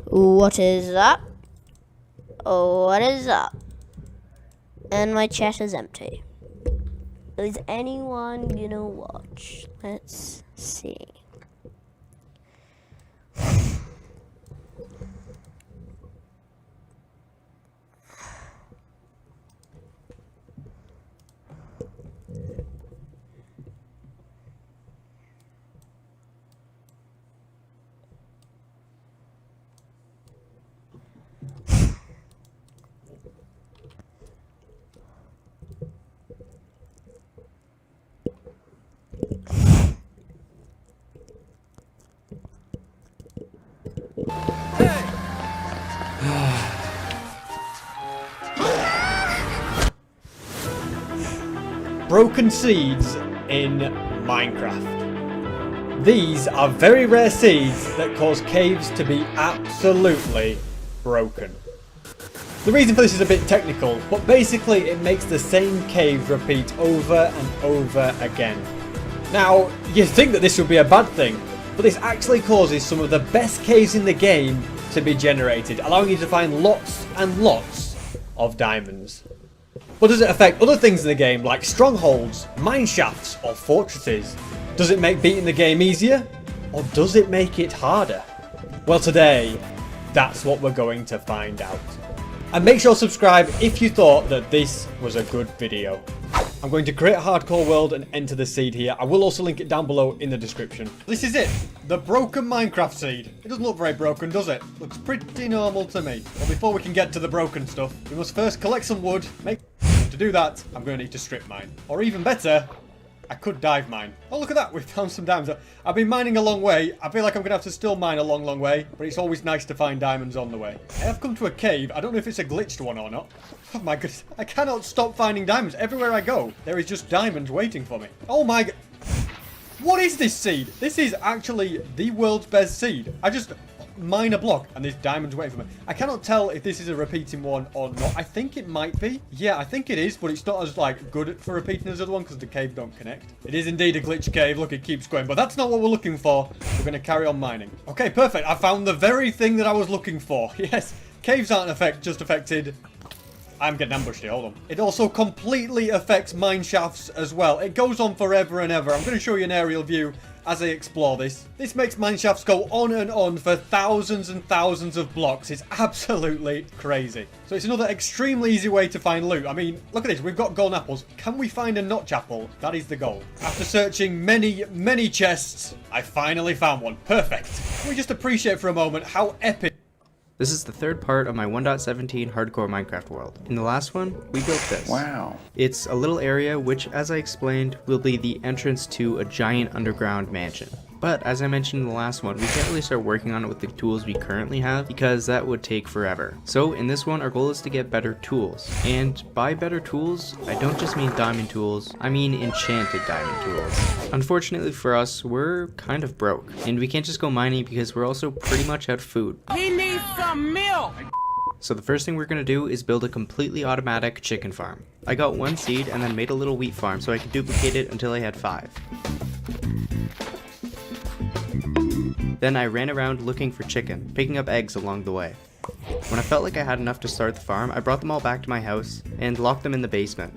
What is up? What is up? And my chat is empty. Is anyone gonna watch? Let's see. Broken seeds in Minecraft. These are very rare seeds that cause caves to be absolutely broken. The reason for this is a bit technical, but basically it makes the same cave repeat over and over again. Now, you'd think that this would be a bad thing, but this actually causes some of the best caves in the game to be generated, allowing you to find lots and lots of diamonds. But does it affect other things in the game like strongholds, mine shafts or fortresses? Does it make beating the game easier? Or does it make it harder? Well, today, that's what we're going to find out. And make sure to subscribe if you thought that this was a good video. I'm going to create a hardcore world and enter the seed here. I will also link it down below in the description. This is it, the broken Minecraft seed. It doesn't look very broken, does it? Looks pretty normal to me. But before we can get to the broken stuff, we must first collect some wood. To do that, I'm going to need to strip mine. Or even better, I could dive mine. Oh, look at that, we found some diamonds. I've been mining a long way. I feel like I'm going to have to still mine a long way, but it's always nice to find diamonds on the way. I have come to a cave. I don't know if it's a glitched one or not. Oh my goodness, I cannot stop finding diamonds. Everywhere I go, there is just diamonds waiting for me. Oh my god. What is this seed? This is actually the world's best seed. I just mine a block and there's diamonds waiting for me. I cannot tell if this is a repeating one or not. I think it might be. Yeah, I think it is, but it's not as like good for repeating as the other one because the cave don't connect. It is indeed a glitch cave. Look, it keeps going, but that's not what we're looking for. We're going to carry on mining. Okay, perfect. I found the very thing that I was looking for. Yes, caves aren't just affected. I'm getting ambushed here, hold on. It also completely affects mine shafts as well. It goes on forever and ever. I'm going to show you an aerial view as I explore this. This makes mine shafts go on and on for thousands and thousands of blocks. It's absolutely crazy. So it's another extremely easy way to find loot. I mean, look at this. We've got golden apples. Can we find a notch apple? That is the goal. After searching many chests, I finally found one. Perfect. Can we just appreciate for a moment how epic. This is the third part of my 1.17 hardcore Minecraft world. In the last one, we built this. Wow. It's a little area which, as I explained, will be the entrance to a giant underground mansion. But as I mentioned in the last one, we can't really start working on it with the tools we currently have because that would take forever. So in this one, our goal is to get better tools. And by better tools, I don't just mean diamond tools, I mean enchanted diamond tools. Unfortunately for us, we're kind of broke. And we can't just go mining because we're also pretty much out of food. He needs some milk! So the first thing we're going to do is build a completely automatic chicken farm. I got one seed and then made a little wheat farm so I could duplicate it until I had 5. Then I ran around looking for chicken, picking up eggs along the way. When I felt like I had enough to start the farm, I brought them all back to my house and locked them in the basement.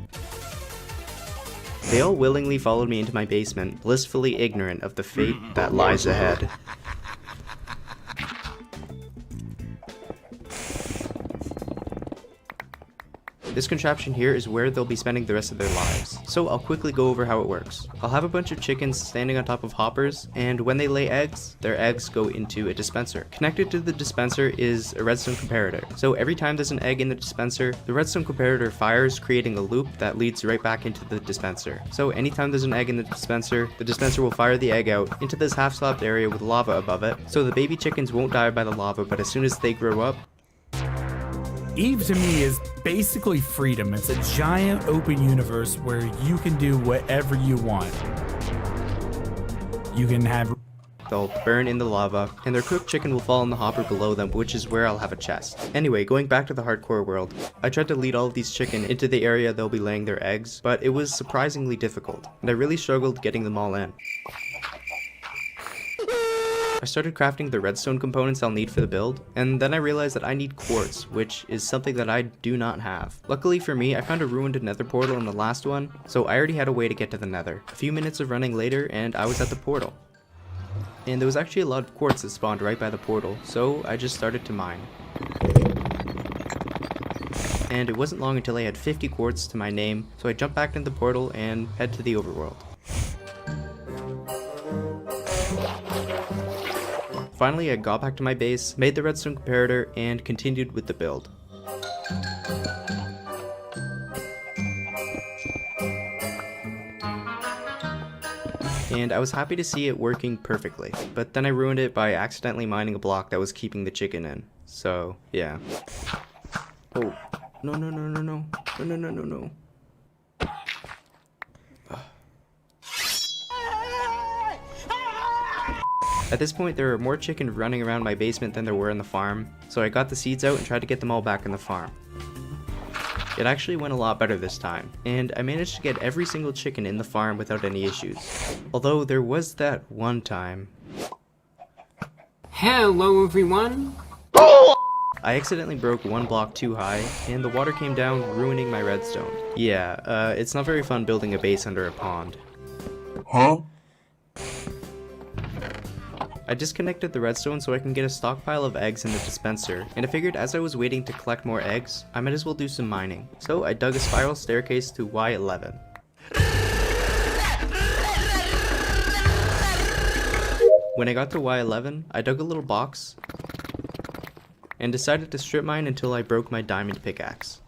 They all willingly followed me into my basement, blissfully ignorant of the fate that lies ahead. This contraption here is where they'll be spending the rest of their lives, so I'll quickly go over how it works. I'll have a bunch of chickens standing on top of hoppers, and when they lay eggs, their eggs go into a dispenser. Connected to the dispenser is a redstone comparator, so every time there's an egg in the dispenser, the redstone comparator fires, creating a loop that leads right back into the dispenser. So anytime there's an egg in the dispenser will fire the egg out into this half-slabbed area with lava above it, so the baby chickens won't die by the lava, but as soon as they grow up, Eve to me is basically freedom. It's a giant open universe where you can do whatever you want. You can have... they'll burn in the lava, and their cooked chicken will fall in the hopper below them, which is where I'll have a chest. Anyway, going back to the hardcore world, I tried to lead all of these chicken into the area they'll be laying their eggs, but it was surprisingly difficult, and I really struggled getting them all in. I started crafting the redstone components I'll need for the build, and then I realized that I need quartz, which is something that I do not have. Luckily for me, I found a ruined nether portal in the last one, so I already had a way to get to the nether. A few minutes of running later, and I was at the portal. And there was actually a lot of quartz that spawned right by the portal, so I just started to mine. And it wasn't long until I had 50 quartz to my name, so I jumped back into the portal and head to the overworld. Finally, I got back to my base, made the redstone comparator, and continued with the build. And I was happy to see it working perfectly, but then I ruined it by accidentally mining a block that was keeping the chicken in. So, yeah. Oh, no, no, no, no, no, no, no, no, no, no. At this point, there were more chicken running around my basement than there were in the farm, so I got the seeds out and tried to get them all back in the farm. It actually went a lot better this time, and I managed to get every single chicken in the farm without any issues. Although there was that one time. Hello, everyone. I accidentally broke one block too high, and the water came down, ruining my redstone. Yeah, it's not very fun building a base under a pond. Huh? I disconnected the redstone so I can get a stockpile of eggs in the dispenser, and I figured as I was waiting to collect more eggs, I might as well do some mining. So I dug a spiral staircase to Y11. When I got to Y11, I dug a little box, and decided to strip mine until I broke my diamond pickaxe.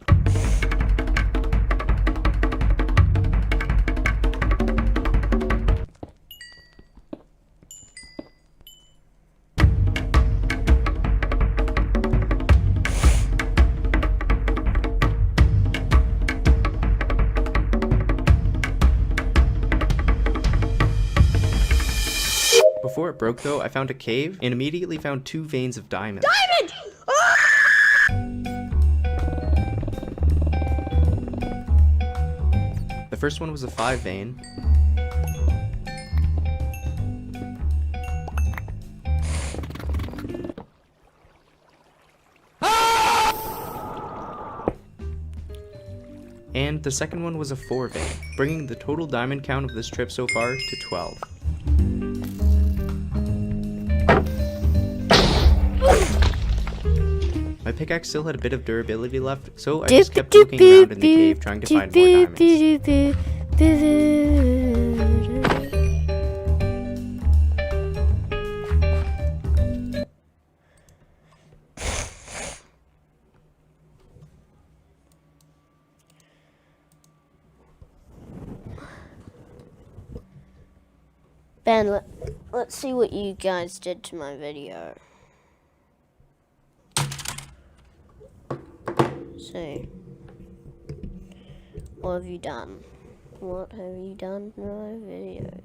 Before it broke though, I found a cave and immediately found 2 veins of diamond. Diamond! The first one was a 5 vein. And the second one was a 4 vein, bringing the total diamond count of this trip so far to 12. My pickaxe still had a bit of durability left, so I just kept looking around in the cave trying to find more diamonds. Ben, let's see what you guys did to my video. So, what have you done? What have you done to my video?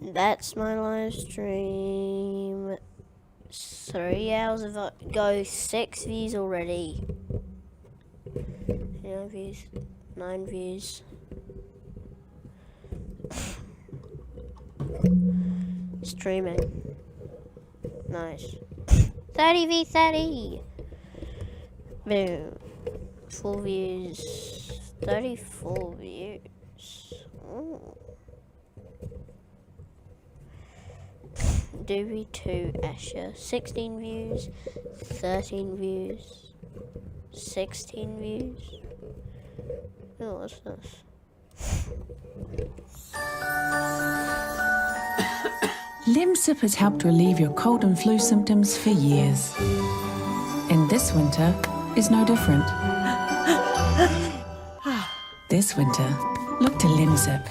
That's my live stream. 3 hours ago, 6 views already. 9 views, 9 views. Streaming. Nice. 30v30. Boom. 4 views. 34 views. Ooh. Doobie 2 Asher. 16 views. 13 views. 16 views. Oh, what's this? Limsip has helped relieve your cold and flu symptoms for years. And this winter is no different. This winter, look to Limsip.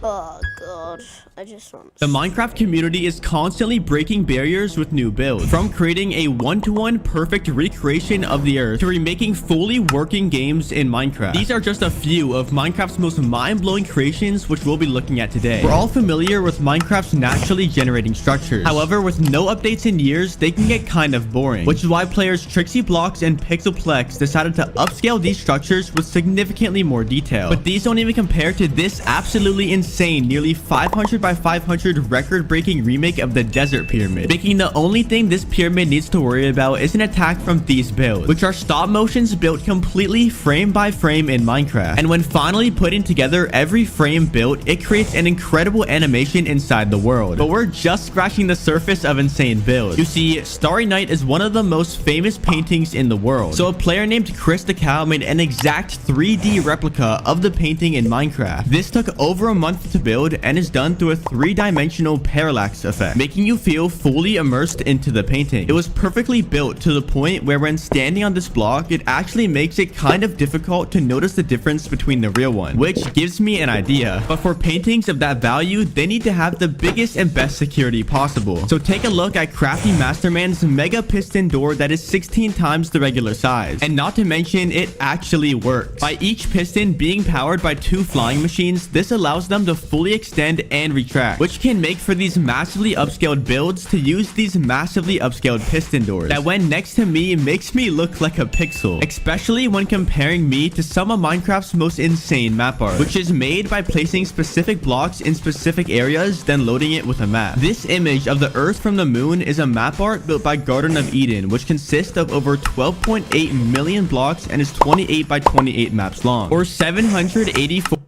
Oh god. god, I just want... The Minecraft community is constantly breaking barriers with new builds, from creating a one-to-one perfect recreation of the earth to remaking fully working games in Minecraft. These are just a few of Minecraft's most mind-blowing creations, which we'll be looking at today. We're all familiar with Minecraft's naturally generating structures. However, with no updates in years, they can get kind of boring, which is why players Trixie Blocks and Pixelplex decided to upscale these structures with significantly more detail. But these don't even compare to this absolutely insane, nearly 500 by 500 record-breaking remake of the Desert Pyramid, making the only thing this pyramid needs to worry about is an attack from these builds, which are stop motions built completely frame by frame in Minecraft. And when finally putting together every frame built, it creates an incredible animation inside the world. But we're just scratching the surface of insane builds. You see, Starry Night is one of the most famous paintings in the world. So a player named Chris the Cow made an exact 3D replica of the painting in Minecraft. This took over a month to build and is done through a 3-dimensional parallax effect, making you feel fully immersed into the painting. It was perfectly built to the point where when standing on this block, it actually makes it kind of difficult to notice the difference between the real one, which gives me an idea. But for paintings of that value, they need to have the biggest and best security possible. So take a look at Crafty Masterman's mega piston door that is 16 times the regular size. And not to mention, it actually works. By each piston being powered by 2 flying machines, this allows them to fully extend and retract, which can make for these massively upscaled builds to use these massively upscaled piston doors that when next to me makes me look like a pixel, especially when comparing me to some of Minecraft's most insane map art, which is made by placing specific blocks in specific areas, then loading it with a map. This image of the Earth from the moon is a map art built by Garden of Eden, which consists of over 12.8 million blocks and is 28 by 28 maps long, or 784.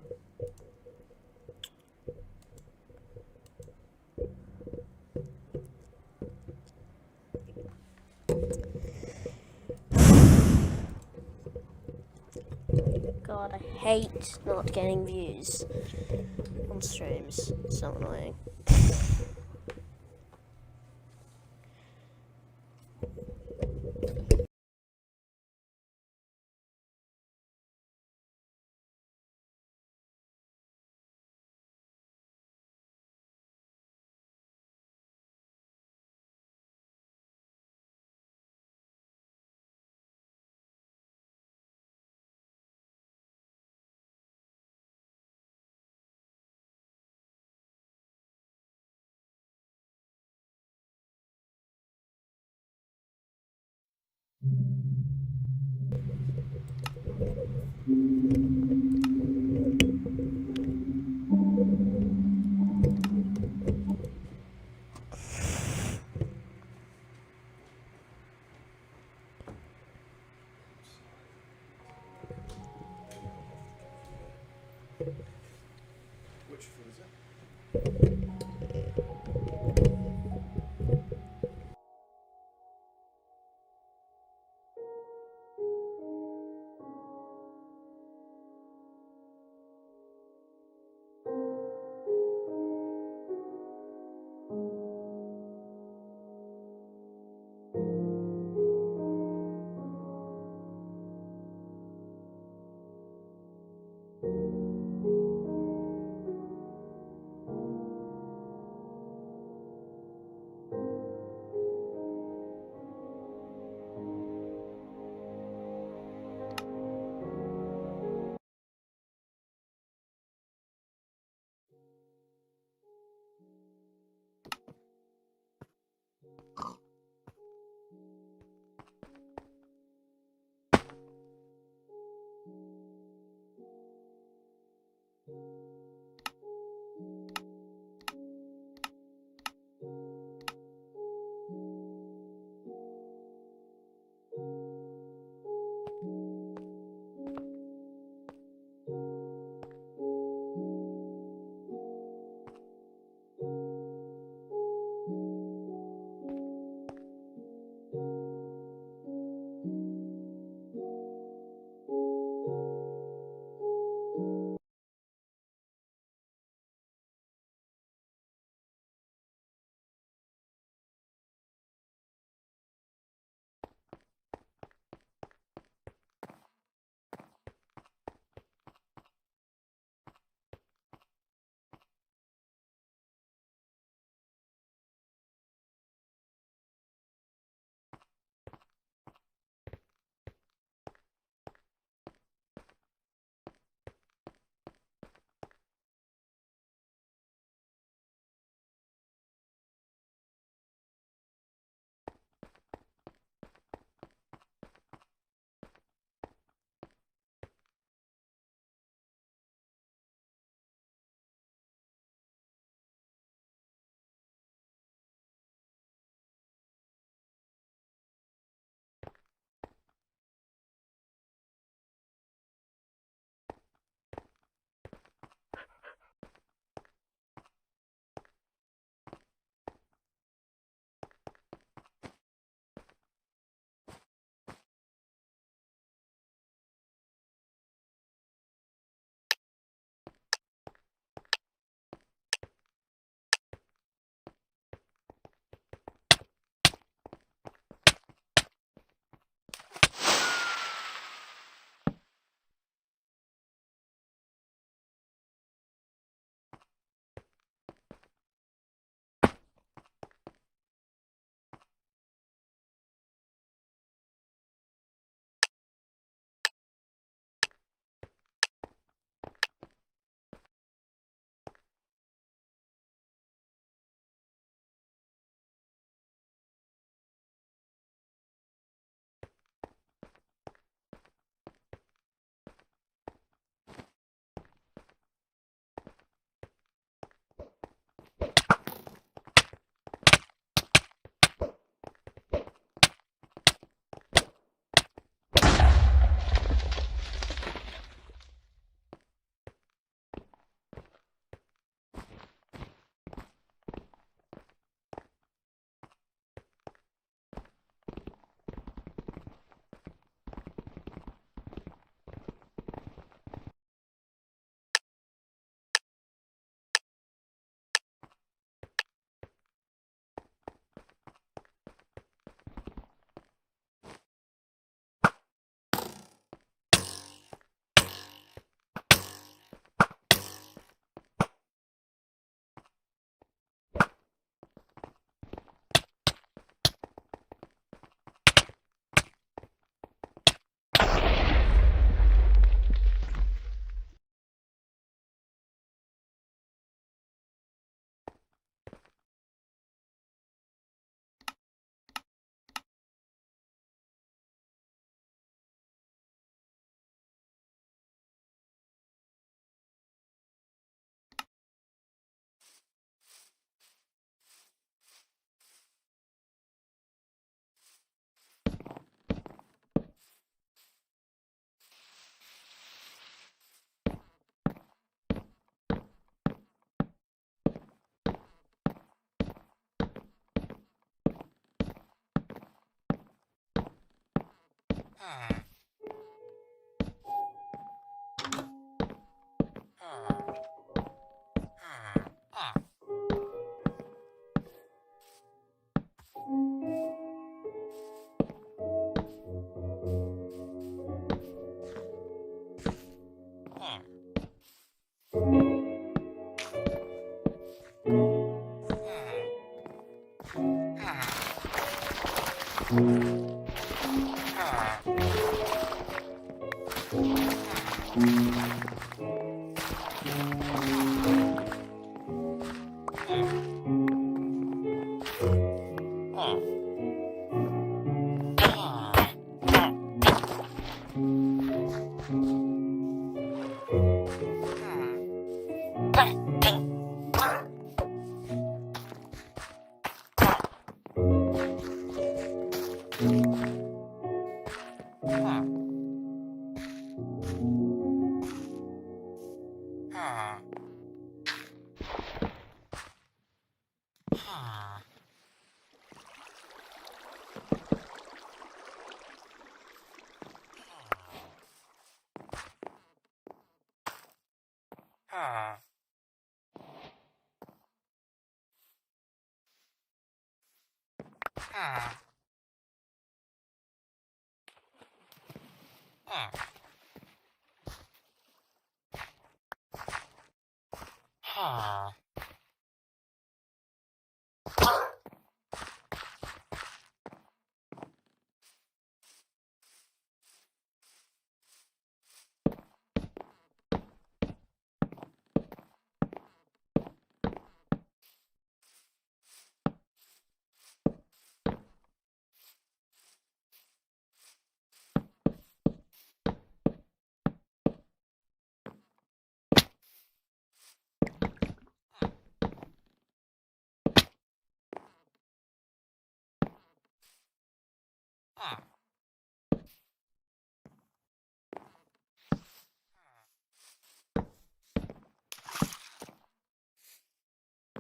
God, I hate not getting views on streams. So annoying.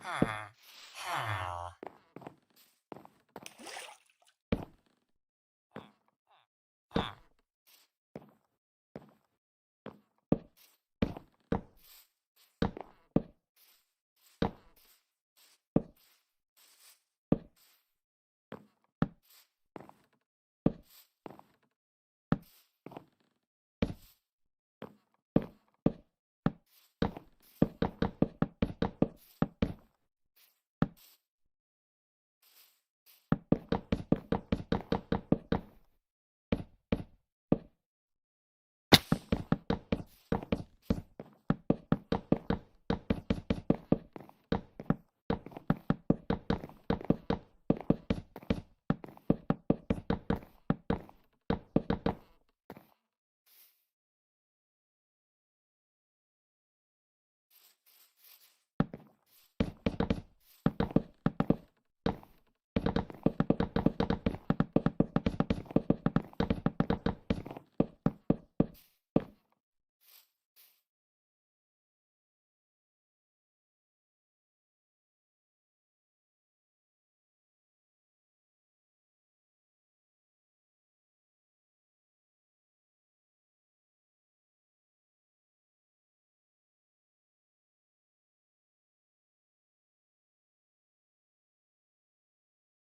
Ah.